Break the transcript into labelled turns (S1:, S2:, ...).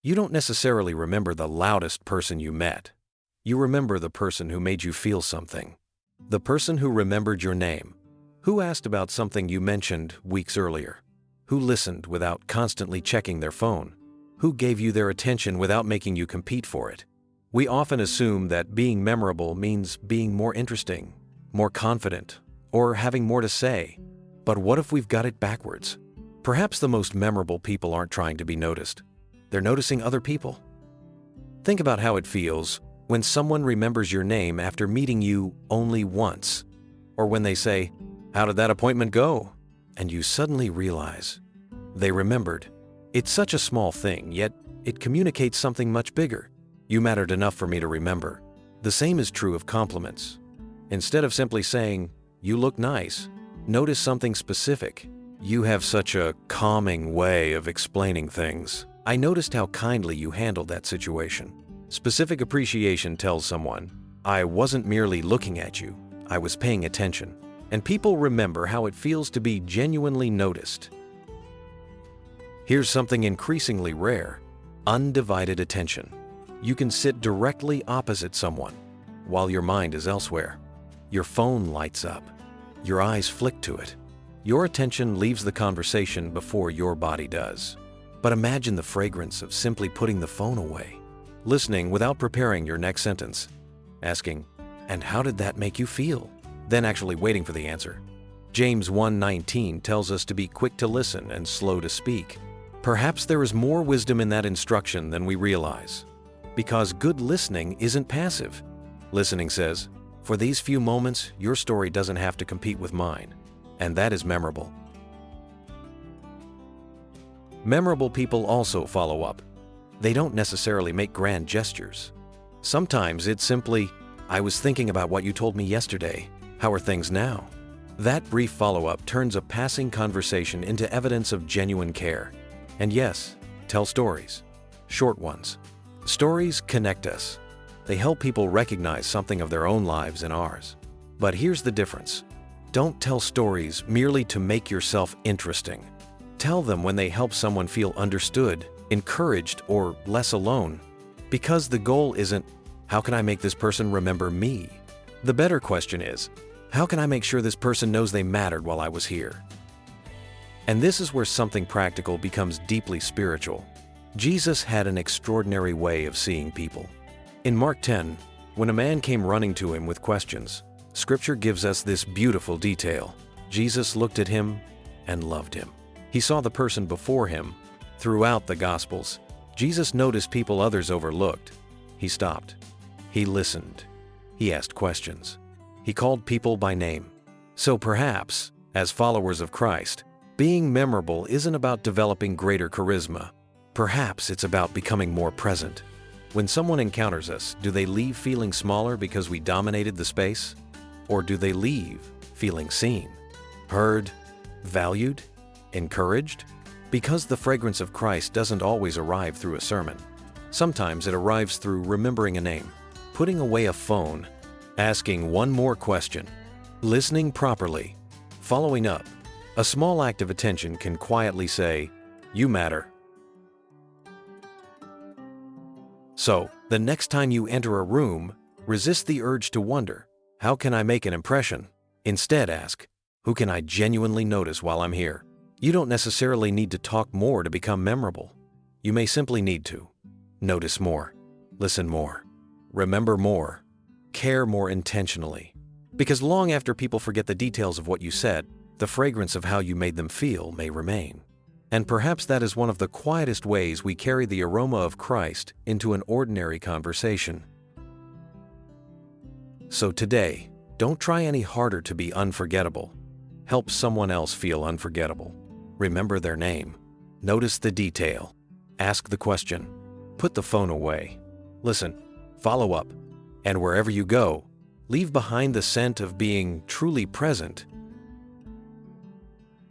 S1: You don't necessarily remember the loudest person you met. You remember the person who made you feel something. The person who remembered your name. Who asked about something you mentioned weeks earlier. Who listened without constantly checking their phone. Who gave you their attention without making you compete for it. We often assume that being memorable means being more interesting, more confident, or having more to say. But what if we've got it backwards? Perhaps the most memorable people aren't trying to be noticed. They're noticing other people. Think about how it feels when someone remembers your name after meeting you only once. Or when they say, "How did that appointment go?" And you suddenly realize they remembered. It's such a small thing, yet it communicates something much bigger. You mattered enough for me to remember. The same is true of compliments. Instead of simply saying, "You look nice," notice something specific. "You have such a calming way of explaining things. I noticed how kindly you handled that situation." Specific appreciation tells someone, "I wasn't merely looking at you, I was paying attention." And people remember how it feels to be genuinely noticed. Here's something increasingly rare: undivided attention. You can sit directly opposite someone while your mind is elsewhere. Your phone lights up. Your eyes flick to it. Your attention leaves the conversation before your body does. But imagine the fragrance of simply putting the phone away, listening without preparing your next sentence, asking, "And how did that make you feel?" Then actually waiting for the answer. James 1:19 tells us to be quick to listen and slow to speak. Perhaps there is more wisdom in that instruction than we realize. Because good listening isn't passive. Listening says, "For these few moments, your story doesn't have to compete with mine." And that is memorable. Memorable people also follow up. They don't necessarily make grand gestures. Sometimes it's simply, "I was thinking about what you told me yesterday. How are things now?" That brief follow-up turns a passing conversation into evidence of genuine care. And yes, tell stories. Short ones. Stories connect us. They help people recognize something of their own lives in ours. But here's the difference. Don't tell stories merely to make yourself interesting. Tell them when they help someone feel understood, encouraged, or less alone. Because the goal isn't, "How can I make this person remember me?" The better question is, "How can I make sure this person knows they mattered while I was here?" And this is where something practical becomes deeply spiritual. Jesus had an extraordinary way of seeing people. In Mark 10, when a man came running to him with questions, Scripture gives us this beautiful detail. Jesus looked at him and loved him. He saw the person before him. Throughout the Gospels, Jesus noticed people others overlooked. He stopped. He listened. He asked questions. He called people by name. So perhaps, as followers of Christ, being memorable isn't about developing greater charisma. Perhaps it's about becoming more present. When someone encounters us, do they leave feeling smaller because we dominated the space? Or do they leave feeling seen, heard, valued, encouraged? Because the fragrance of Christ doesn't always arrive through a sermon. Sometimes it arrives through remembering a name, putting away a phone, asking one more question, listening properly, following up. A small act of attention can quietly say, "You matter." So, the next time you enter a room, resist the urge to wonder, "How can I make an impression?" Instead ask, "Who can I genuinely notice while I'm here?" You don't necessarily need to talk more to become memorable. You may simply need to notice more, listen more, remember more, care more intentionally. Because long after people forget the details of what you said, the fragrance of how you made them feel may remain. And perhaps that is one of the quietest ways we carry the aroma of Christ into an ordinary conversation. So today, don't try any harder to be unforgettable. Help someone else feel unforgettable. Remember their name. Notice the detail. Ask the question. Put the phone away. Listen. Follow up. And wherever you go, leave behind the scent of being truly present